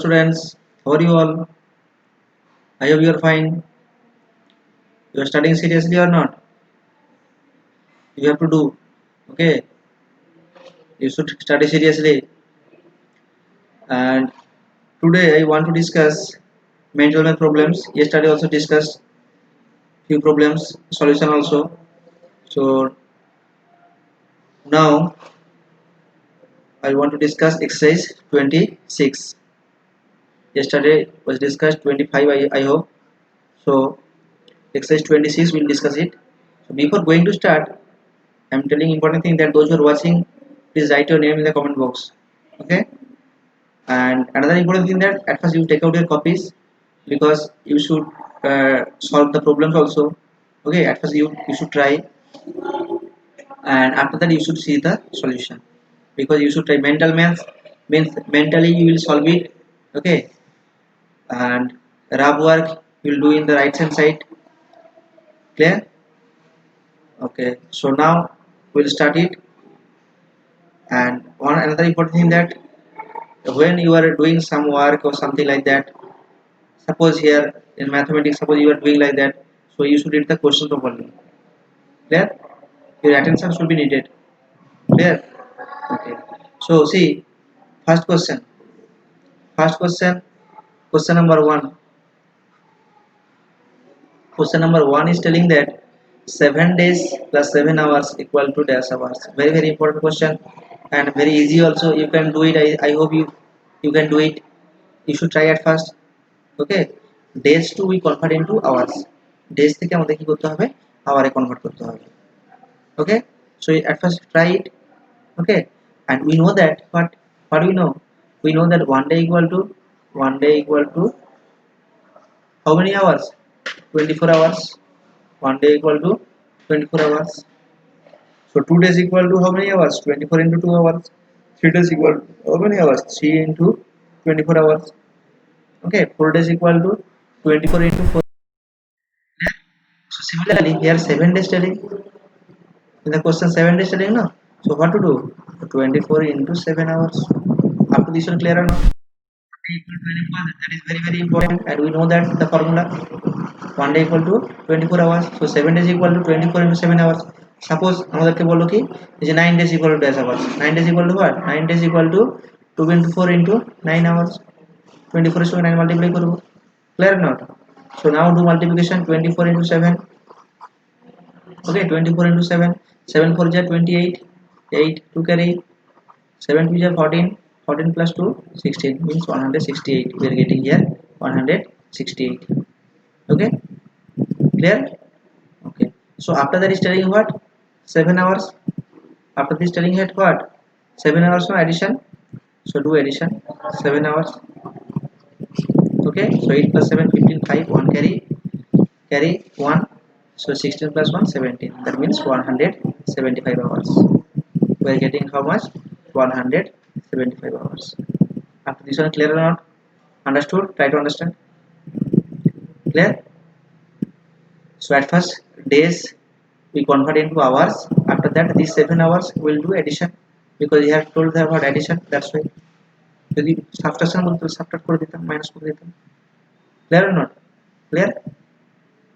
Students, how are you all? I hope you are fine. You are studying seriously or not? You have to do. Okay, you should study seriously. And today I want to discuss mental health problems. Yesterday also discussed few problems, solution also. So now I want to discuss exercise 26. Yesterday was discussed 25. I hope. So exercise 26 we'll discuss it. So before going to start, I'm telling important thing that those who are watching, please write your name in the comment box. Okay. And another important thing that at first you take out your copies because you should solve the problems also. Okay. At first you should try, and after that you should see the solution because you should try mental math means mentally you will solve it. Okay. And rab work you will do in the right hand side. Clear? Okay. So now we'll start it. And one another important thing that when you are doing some work or something like that, suppose here in mathematics, suppose you are doing like that, so you should read the question properly. Clear? Your attention should be needed. Clear? Okay. So see, first question. First question. Question number one. Question number one is telling that 7 days plus 7 hours equal to dash hours. Very very important question and very easy also. You can do it. I hope you can do it. You should try at first. Okay days to we convert into hours days থেকে আমাদের কি করতে হবে আওয়ারে convert করতে হবে okay so at first try it okay and we know that what we know that one day equal to how many hours 24 hours one day equal to 24 hours so 2 days equal to how many hours 24 into 2 hours 3 days equal to how many hours 3 into 24 hours okay 4 days equal to 24 into 4. So similarly, here 7 days telling in the question 7 days telling no. So what to do? 24 into 7 hours. Up to this one clear or not? Equal to 24, that is very very important, and we know that the formula one day equal to 24 hours. So 7 days equal to 24 into 7 hours. Suppose আমাদেরকে বললো কি যে 9 days equal to dash hours. 9 days equal to what? 9 days equal to 2 into 4 into 9 hours. 24 এর সঙ্গে 9 multiply করব. Clear or not? So now do multiplication 24 into 7. Okay, 24 into 7. 7 4 is 28. 8 to carry. 7 2 is 14. 14 plus 2 16 means 168. We are getting here 168. Okay, clear? Okay. So after that is telling what? 7 hours. After this telling it what? 7 hours no addition. So do addition. 7 hours. Okay. So 8 plus 7 15 5 1 carry 1. So 16 plus 1 17. That means 175 hours. We are getting how much? 175 hours. After this one clear or not? Understood? Try to understand. Clear? So at first days we convert into hours. After that these 7 hours will do addition because you have told them about addition. That's why. যদি subtraction বলতে subtract করে দিতাম minus করে দিতাম clear or not clear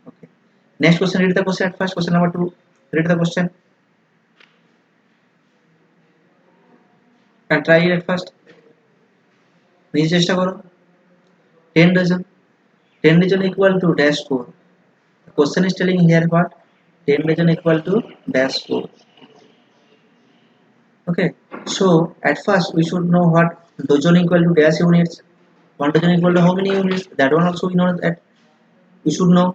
okay next question read the question at first question number 2 read the question and try it at first নিজে চেষ্টা করো 10 dozen 10 dozen equal to dash 4 the question is telling here what 10 dozen equal to dash 4 okay so at first we should know what dozen equal to dash units 1 dozen equal to how many units that one also we know that we should know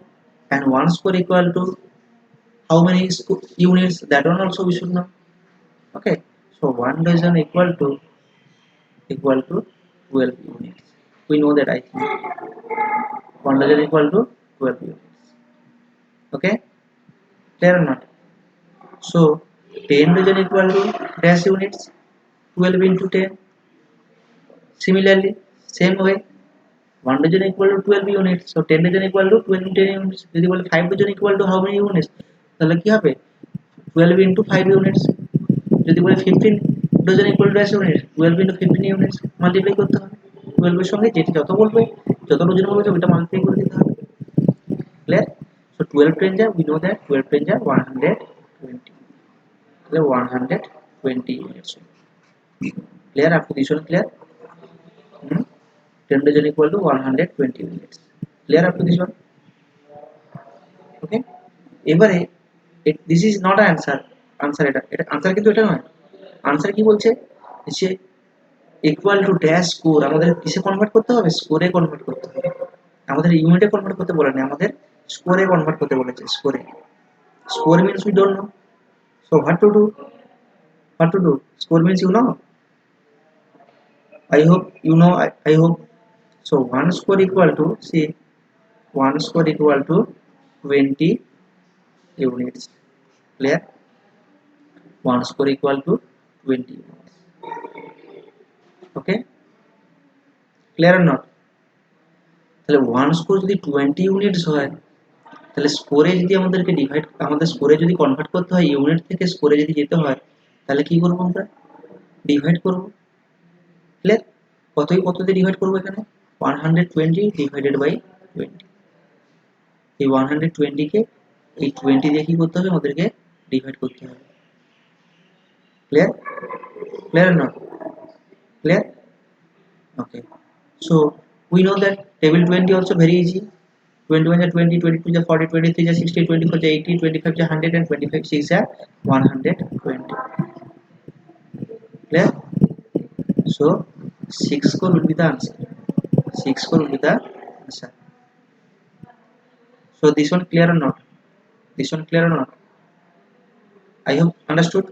and 1 square equal to how many units that one also we should know okay so 1 dozen equal to 12 units we know that I think 1 dozen equal to 12 units okay clear or not so 10 dozen equal to dash units 12 into 10 similarly same way 1 dozen equal to 12 units so 10 dozen equal to 12 into 10 units যদি বলে 5 dozen equal to how many units তাহলে কি হবে 12 into 5 units যদি বলে 15 dozen equal to dash units 12 into 15 units multiply করতে হবে 12 এর সঙ্গে যেটি যত বলবে, যত ওজন বলবে ওটা মাল্টিপ্লাই করে দিতে হবে। Clear? So 12 10 ja, we know that 12 10 ja 120. So 120 units. Clear? Up to this one clear? 10 dozen equal to 120 units. Clear up to this one? Okay. এবারে this is not an answer. Answer এটা answer কিন্তু এটা নয়। answer কি বলছে যে equal to dash score আমাদের কিসে কনভার্ট করতে হবে? স্কোরে কনভার্ট করতে হবে। আমাদের ইউনিটে কনভার্ট করতে বলে না, আমাদের স্কোরে কনভার্ট করতে বলেছে। স্কোরে, score means we don't know, so what to do? Score means you know. I hope you know. I hope so. One score equal to, see, one score equal to 20 units. Clear? One score equal to 20 units. Okay, clear or not? তাহলে one score যদি 20 units হয়, তাহলে স্কোরে যদি আমাদেরকে divide, আমাদের স্কোরে যদি কনভার্ট করতে হয় ইউনিট থেকে স্কোরে যদি যেতে হয়, তাহলে কি করবো আমরা? ডিভাইড করবো। ক্লিয়ার? কত দিয়ে ডিভাইড করবো এখানে? 120 ডিভাইডেড বাই 20। এই 120 কে এই 20 দিয়ে কি করতে হবে? আমাদেরকে ডিভাইড করতে হবে। Clear? Clear or not? Clear? Okay. So we know that table 20 also very easy. 21 is 20, 22 is 40, 23 is 60, 24 is 80, 25 is 100, and 25 6 is 120. Clear? So 6 score will be the answer. 6 score will be the answer. So this one clear or not? This one clear or not? I hope understood.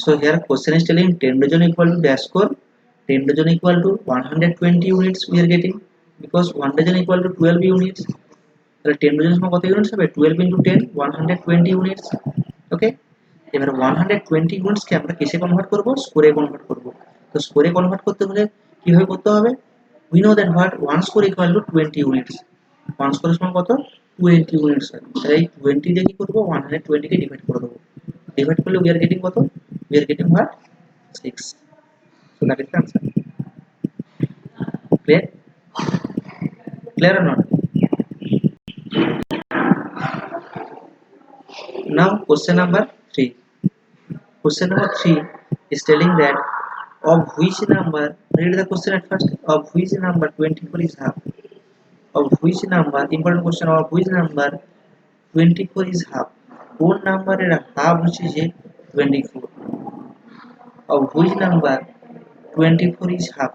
So here question is telling 10 dozen equal to dash score. 10 dozen equal to 120 units we are getting, because 1 dozen equal to 12 units. তাহলে 10 dozen সময় কত units হবে? 12 into 10 120 units. ওকে, এবার 120 units কে আমরা কিসে convert করব? স্কোরে convert করব। তো স্কোরে কনভার্ট করতে হলে কিভাবে করতে হবে? we know that what 1 score equal to 20 units. 1 score সমান কত? 20 units হয়। তাই 20 দিয়ে কি করব? 120 কে ডিভাইড করে দেব। ডিভাইড করলে we are getting কত? we are getting what? 6. So that is the answer. Clear? Clear or not? Now question number 3. Question number 3 is telling that of which number, read the question at first, of which number 24 is half? Of which number, important question, of which number 24 is half? কোন নাম্বারের half হচ্ছে যে 24? of which number 24 is half?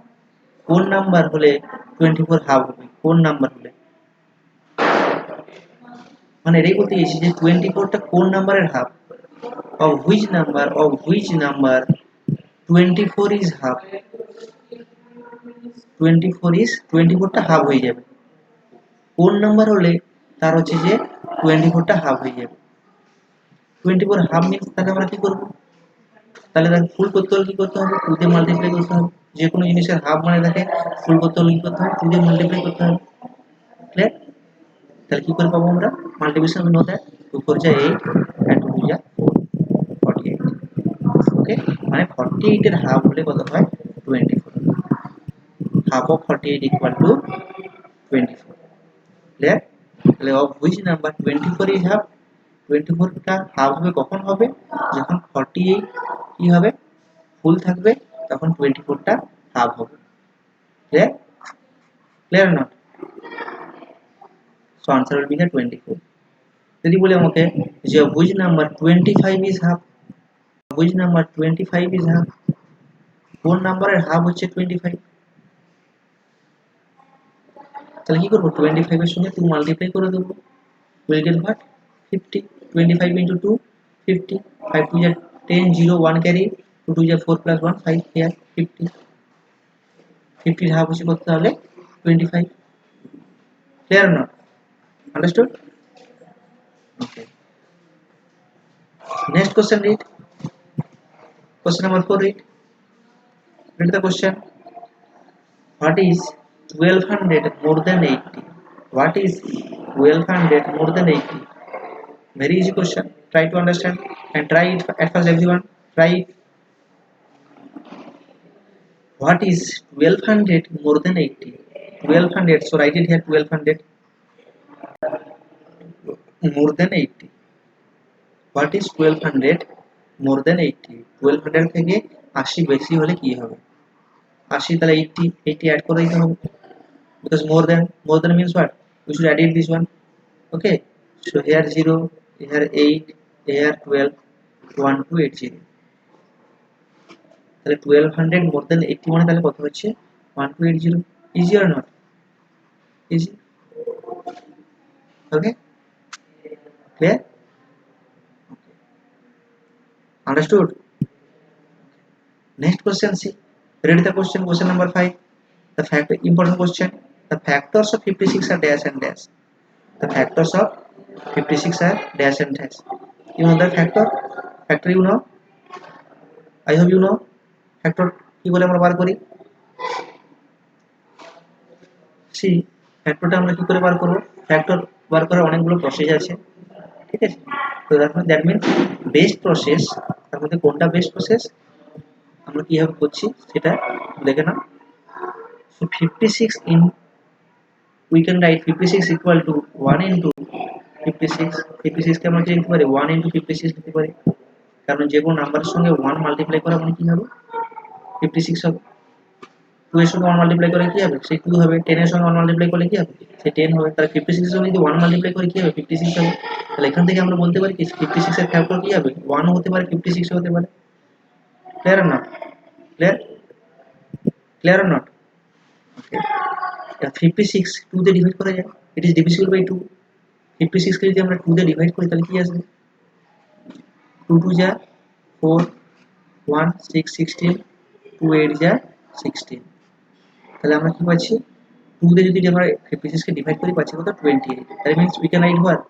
কোন number হলে 24 half হবে? কোন number হলে? মানে এটাই বলতে চাইছি যে 24টা কোন নাম্বারের half? of which number 24 is half? 24টা হাফ হয়ে যাবে। কোন নাম্বার হলে তার হচ্ছে যে 24টা হাফ হয়ে যাবে? 24 হাফ মিন্স তাহলে আমরা কি করব? তাহলে তাকে ফুল করতে হলে কি করতে হবে? 2 দিয়ে মাল্টিপ্লাই করতে হবে। যে কোনো জিনিসের হাফ মানে তাকে ফুল করতে হলে কি করতে হবে? 2 দিয়ে মাল্টিপ্লাই করতে হবে। ক্লিয়ার? তাহলে কি করে পাবো আমরা? মাল্টিপ্লিকেশন we know that 2 4 যা 8 and 2 যা 4, 48. ওকে, মানে 48 এর হাফ হলে কত হয়? 24। Half of 48 equal to 24। Clear? তাহলে of which number 24 is half? 24টা হাফ হবে কখন হবে? যখন 48 কি হবে? ফুল থাকবে, তখন 24টা হাফ হবে। Clear? Clear not? So answer will be here 24। যদি বলি আমাকে যে which number 25 is half? Which number 25 is half? কোন নাম্বারের হাফ হচ্ছে 25? তাহলে কি করব? 25 এর সঙ্গে 2 মাল্টিপ্লাই করে দেব। Will get what? 50. 25 into 2 50. 5 2 is 10, 0 1 carry, 2 2 is 4 plus 1 5 here 50. 50 এর হাফ হচ্ছে কত তাহলে? 25. Clear or not? Understood? Okay. Next question, read. Question number 4, read. Read the question. What is 1200 more than 80? What is 1200 more than 80? Very easy question. Try to understand and try it at first, everyone. Try it. What is 1200 more than 80? 1200, so write it here, 1200 more than 80. What is 1200 more than 80? 1200 থেকে 80 বেশি হলে কি হবে? 80 তাহলে 80, 80 add করে দিতে হবে, because more than means what? We should add it this one. Okay, so here 0, here 8, here 12, 1280. তাহলে 1200 more than 80 মানে তাহলে কত হচ্ছে? 1280. Easy or not? Easy. Okay, clear? Understood? Next question, see. Read the question, question number 5. The fact, important question. The factors of 56 are dash and dash. The factors of 56 are dash and dash. You know the factor? Factor you know? I hope you know. Factor কি করে আমরা বার করি? See, factorটা আমরা কি করে বার করব? Factor বার করার অনেকগুলো প্রসেস আছে, ঠিক আছে? তো দ্যাট মিন্স বেস্ট প্রসেস, তার মধ্যে কোনটা বেস্ট প্রসেস আমরা কিভাবে করছি সেটা দেখে নাও। So 56 in, we can write 56 equal to 1 into 56. 56 কে আমরা কি লিখতে পারি? 1 into 56 লিখতে পারি, কারণ যে কোনো নাম্বারের সঙ্গে 1 মাল্টিপ্লাই করা মানে কি হবে? 56 হবে। 2 এর সঙ্গে 1 মাল্টিপ্লাই করে কি হবে? সেই 2 হবে। 10 এর সঙ্গে 1 মাল্টিপ্লাই করলে কি হবে? সেই 10 হবে। তাহলে 56 এর সঙ্গে যদি 1 মাল্টিপ্লাই করে কি হবে? 56 হবে। তাহলে এখান থেকে আমরা বলতে পারি কি 56 এর ফ্যাক্টর কি হবে? 1 ও হতে পারে, 56 হতে পারে। Clear or not? Clear? Clear or not? Okay. 56 2 দিয়ে ডিভাইড করা যায়। It is divisible by 2। 56 কে যদি আমরা 2 দিয়ে ডিভাইড করি তাহলে কি আসবে? 2 2 যা 4, 1 6 16, 2 8 যা 16। তাহলে আমরা কি পাচ্ছি? 2 দিয়ে যদি আমরা 56 কে ডিভাইড করি পাচ্ছি কত? 28। That means we can right what?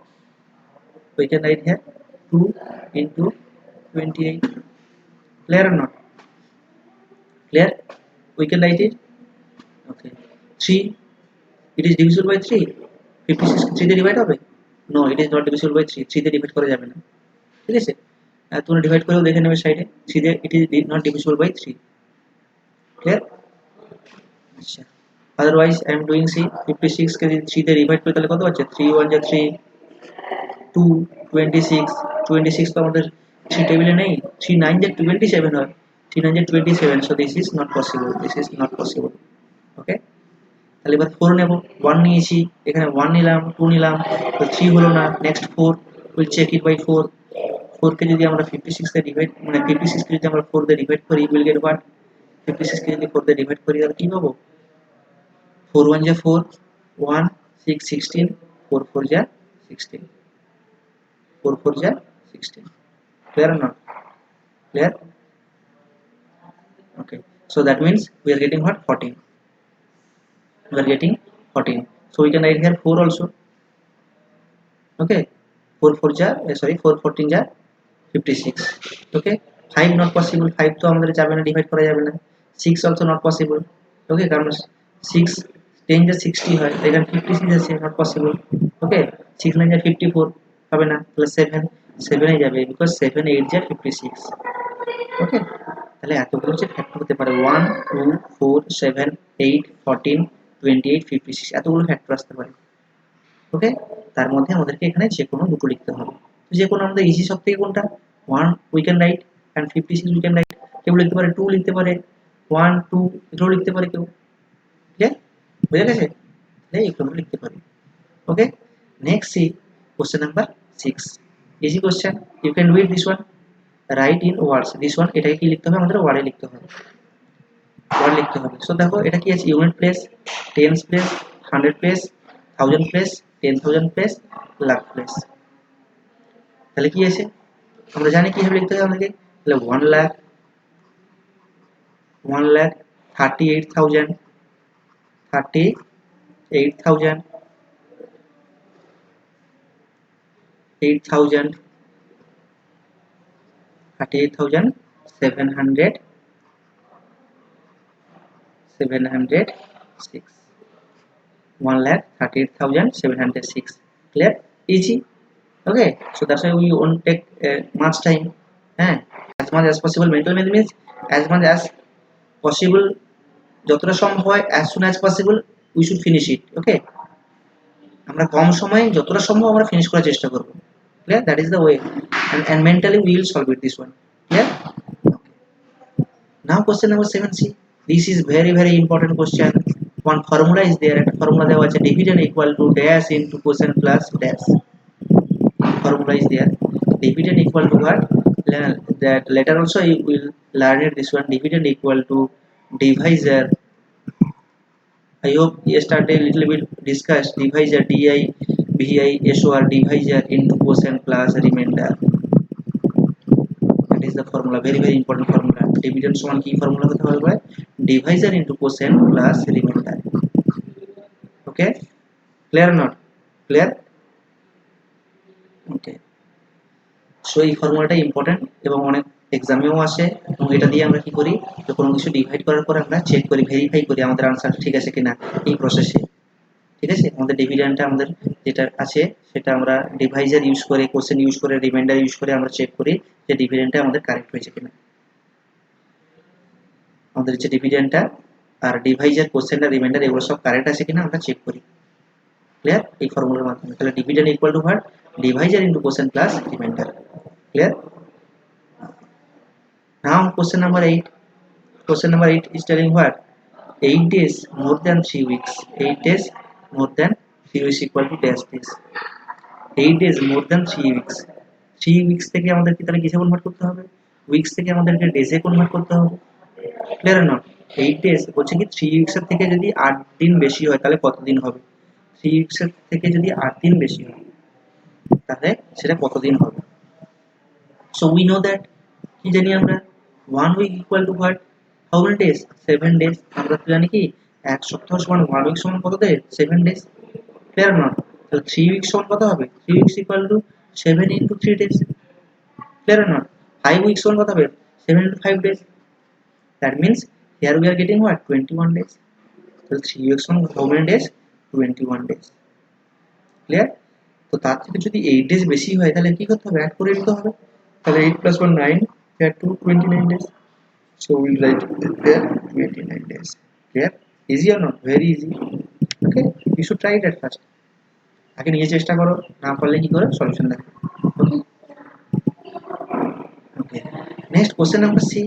We can write here 2 into 28. Clear or not? Clear? We can write it. Okay. 3. It is divisible by 3. 56 3 দিয়ে ডিভাইড হবে? No, it is not divisible by 3. 3 দিয়ে divide করা যাবে না। ঠিক আছে? তোমরা divide করেও দেখে নেবে সাইডে। 3 দিয়ে it is not divisible by 3. Clear? আচ্ছা। Otherwise I am doing C, 56 কে যদি 3 দিয়ে ডিভাইড করি তাহলে কত হচ্ছে? 3 1 যা 3, 2 26, 26 তো আমাদের 3 টেবিলে নেই। 3 9 যা 27 হয়। 3 9 যা 27, so this is not possible. This is not possible. ওকে, তাহলে এবার 4 নেব। 1 নিয়েছি, এখানে 1 নিলাম, 2 নিলাম, তো 3 হলো না। Next 4, will check it by 4। 4 কে যদি আমরা 56 কে ডিভাইড, মানে 56 কে যদি আমরা 4 দিয়ে ডিভাইড করি, উইল গেট হোয়াট? 56 কে যদি 4 দিয়ে ডিভাইড করি তাহলে কি পাবো? 4 1 যা 4, 1 6 16, 4 4 যা 16, 4 4 যা 16. Clear or not? Clear? Okay, so that means we are getting what? 14. We are getting 14. So we can write here 4 also. Okay, 4 4 jar, sorry, 4 14 jar 56. Okay, 5 not possible. 5 তো আমাদের যাবে না, ডিভাইড করা যাবে না। 6 also not possible. Okay, কারণ 6 10 যা 60 হয়, এখানে 56 আছে, not possible. Okay, 6 9 যা 54 হবে না, তাহলে 7 এ যাবে, because 7 8 যা 56. ওকে, তাহলে এতগুলো যে ফ্যাক্টর হতে পারে 1 2 4 7 8 14 28 56, এতগুলো ফ্যাক্টর আসতে পারে। ওকে, তার মধ্যে আমাদেরকে এখানে যে কোনো দুটো লিখতে হবে। তো যে কোনো আমাদের ইজি সব থেকে কোনটা? 1 we can write, and 56 we can write. কেউ লিখতে পারে 2 লিখতে পারে, 1 2 এটাও লিখতে পারে কেউ। ঠিক আছে, বুঝে গেছে? তাহলে এগুলো লিখতে পারি। Okay, next C question number 6। Easy question, you can do it this one. Write in words, this one. এটাকে কি লিখতে হবে? আমাদের ওয়ার্ডে লিখতে হবে, ওয়ার্ড লিখতে হবে। সো দেখো এটা কি আছে? Unit place, tense place, 100 place, 1000 place, 10,000 place, lakh place. তাহলে কি আছে? আমরা জানি কিভাবে লিখতে হবে আমাদেরকে। তাহলে 1 lakh, 1 lakh 38,000, 38,000, 8,000, 38,700, 706, 1 lakh 38,706. Clear? Easy. Okay, so that's why we won't take much time. As much as possible, mental math means as much as possible যতটা সম্ভব হয় as soon as possible we should finish it. ওকে, আমরা কম সময়ে যতটা সম্ভব আমরা finish করার চেষ্টা করব। Clear? That is the way, and mentally we will solve it this one. Clear? Now question number 7c. This is very very important question. One formula is there, একটা formula দেওয়া আছে, dividend equal to dash into quotient plus dash. Formula is there, dividend equal to what? That later also you will learn it, this one, dividend equal to divisor. I hope yesterday little bit discussed divisor, di vi sor, divisor into quotient plus remainder. That is the formula, very very important formula. Dividend সমান কি formula হতে হবে? Divisor into quotient plus remainder. Okay, clear or not? Clear? Okay, so এই ফর্মুলাটা important এবং অনেক এক্সামেও আসে, এবং এটা দিয়ে আমরা কি করি, যে কোনো কিছু ডিভাইড করার পর আমরা চেক করি, ভেরিফাই করি আমাদের আনসার ঠিক আছে কিনা এই প্রসেসে। ঠিক আছে, আমাদের ডিভিডেন্ডটা আমাদের যেটা আছে সেটা আমরা ডিভাইজার ইউজ করে, কোশ্চেন ইউজ করে, রিমাইন্ডার ইউজ করে আমরা চেক করি যে ডিভিডেন্ডটা আমাদের কারেক্ট হয়েছে কিনা। আমাদের যে ডিভিডেন্ডটা আর ডিভাইজার, কোশ্চেন আর রিমাইন্ডার এগুলো সব কারেক্ট আছে কিনা আমরা চেক করি। ক্লিয়ার? এই ফর্মুলার মাধ্যমে। তাহলে dividend equal to what? Deviser into question plus reminder. Clear? Now question number 8. Question number 8 is telling what? 8 days more than 3 weeks. 8 days more than 3 weeks equal to dash days. 8 days more than 3 weeks. 3 weeks থেকে আমাদেরকে তাহলে কিসে convert করতে হবে? Weeks থেকে আমাদেরকে ডেজে convert করতে হবে। Clear not? 8 days বলছে কি 3 weeks এর থেকে যদি 8 দিন বেশি হয় তাহলে কত দিন হবে? 3 weeks এর থেকে যদি 8 দিন বেশি হয় তাহলে সেটা কত দিন হবে? So we know that, কি জানি আমরা, 1 week equal to what? How many days? 7 days. আমরা তো জানি কি এক সপ্তাহ সমান 1 week সমান কত days? 7 days. Clear not? তাহলে 3 weeks সমান কত হবে? 3 weeks equal to 7 into 3 days. Clear or not? 5 weeks সমান কত হবে? 7 into 5 days. That means here we are getting what? 21 days. তাহলে 3 weeks সমান how many days? 21 days. Clear? তো তার থেকে যদি 8 days বেশি হয় তাহলে কি করতে হবে? অ্যাড করে দিতে হবে। তাহলে 8 plus 1 9, add to 29 days. So we'll write there 29 days. Clear? Easy or not? Very easy. Okay, you should try it at first. আগে নিজে চেষ্টা করো, না পারলে কি করে সলিউশন দেখো। Okay okay, next question number C,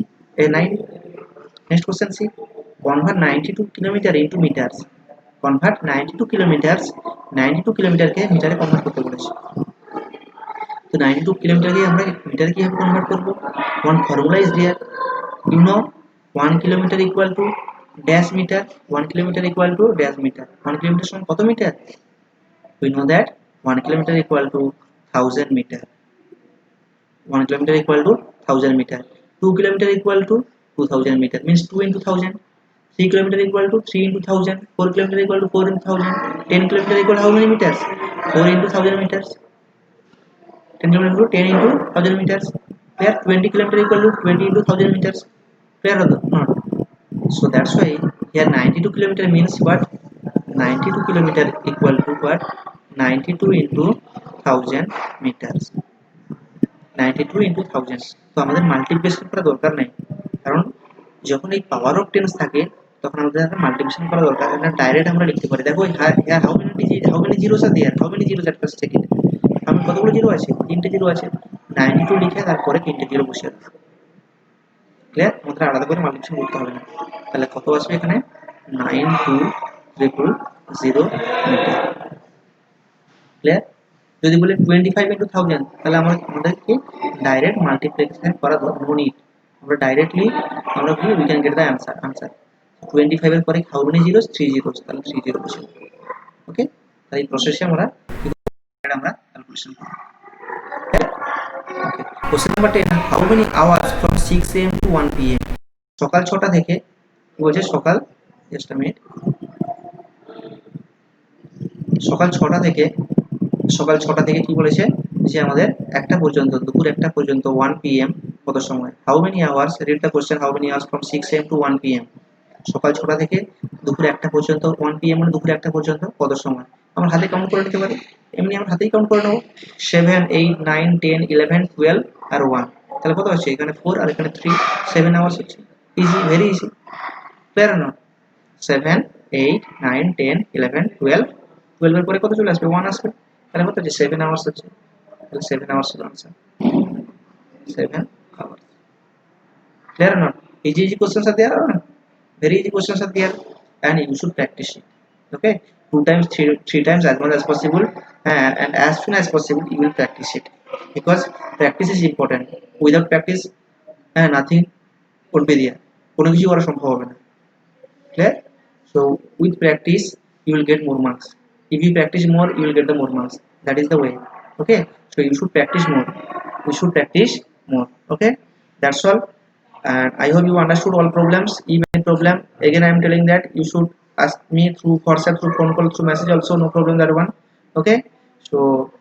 9. Next question C, convert 92 kilometre into metres. Convert 92 kilometres, 92 কিলোমিটারকে মিটারে কনভার্ট করতে বলেছে। তো 92 কিলোমিটারকে আমরা মিটারে কিভাবে কনভার্ট করব? One formula is there, you know, 1 kilometer equal to dash meter, 1 kilometer equal to dash meter. 1 kilometer সমান কত metre? We know that 1 kilometer equal to 1000 meter. 1 kilometer equal to 1000 meter. 2 kilometer equal to 2000 meter, means 2 into 1000. 3 kilometer equal to 3 into 1000. 4 kilometer equal to 4 into 1000. 10 kilometer equal to how many meters? 4 into 1000 meters. 10 kilometer equal to 10 into 1000 meters. Here 20 kilometer equal to 20 into 1000 meters. Clear or not? So that's why here 92 kilometer means what? 92 kilometer equal to what? 92 into 1000 meters. 92 into 1000. তো আমাদের multiplication করা দরকার নাই, কারণ যখন এই power of tense থাকে তখন আমাদের মাল্টিপ্লিকেশন করা দরকার হয় না, ডাইরেক্ট আমরা লিখতে পারি। দেখো here how many zeros are there, how many zeros at first second, আমি কতগুলো জিরো আছে? 3টে জিরো আছে। 92 লিখে তারপরে 3টে জিরো বসিয়ে দাও। ক্লিয়ার? আমাদের আলাদা করে মাল্টিপ্লিকেশন করতে হবে না। তাহলে কত আসবে এখানে? 92000 মিটার। ক্লিয়ার? যদি বলে 25 into 1000 তাহলে আমাদেরকে ডাইরেক্ট মাল্টিপ্লিকেশন করা নো নিড, আমরা ডাইরেক্টলি আমরা কি we can get the answer. 25 এর পরে হাউ মেনি জিরোস? 3 জিরোস, তাহলে 3 জিরো বসে। ওকে, তাই এই প্রসেসে আমরা ক্যালকুলেশন করব। Okay, question number 10, how many hours from 6 am to 1 pm? সকাল 6টা থেকে কি বলছে? সকাল সকাল 6টা থেকে কি বলেছে যে আমাদের 1টা পর্যন্ত, দুপুর 1টা পর্যন্ত 1 pm কত সময়? How many hours, read the question, how many hours from 6 am to 1 pm? সকাল 6টা থেকে দুপুর 1টা পর্যন্ত, 1 pm মানে দুপুর 1টা পর্যন্ত কত সময়? আমরা হাতে কাউন্ট করে নিতে পারি, এমনি আমরা হাতেই কাউন্ট করে নেব। 7 8 9 10 11 12 আর 1, তাহলে কত হচ্ছে? এখানে 4 আর এখানে 3, 7 আওয়ার্স হচ্ছে। Easy, very easy. ক্লিয়ার না? 7 8 9 10 11 12 12 এর পরে কত চলে আসবে 1 আসবে তাহলে কত হচ্ছে 7 আওয়ার্স হচ্ছে তাহলে 7 আওয়ার্স হলো answer 7 hours clear or not easy questions are there or not very easy questions are there and you should practice it okay two times three times as much as possible and as soon as possible you will practice it because practice is important without practice nothing would be there কোনো কিছু করা সম্ভব হবে না clear so with practice you will get more marks if you practice more you will get the more marks that is the way okay so you should practice more you should practice more okay that's all and I hope you understood all problems if any problem again I am telling that you should ask me through WhatsApp through phone call through message also no problem that one okay so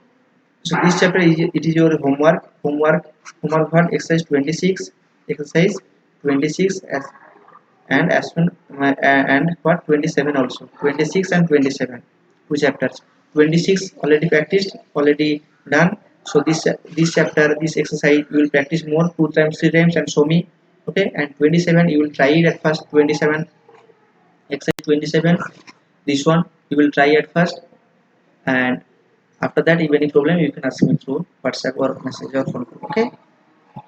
this chapter is it is your homework one exercise 26 exercise 26 as soon and what 27 also 26 and 27 two chapters 26 already practiced already done so this chapter this exercise you will practice more two times three times and show me okay and 27 you will try it at first 27 exercise 27 this one you will try at first and after that if any problem you can ask me through WhatsApp or message or phone call okay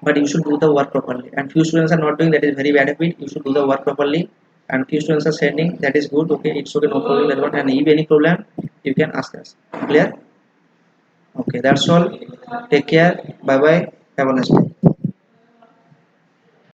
but you should do the work properly and few students are not doing that is very bad habit you should do the work properly and few students are sending that is good okay it's okay no problem that one and if any problem you can ask us clear okay that's all take care bye bye have a nice day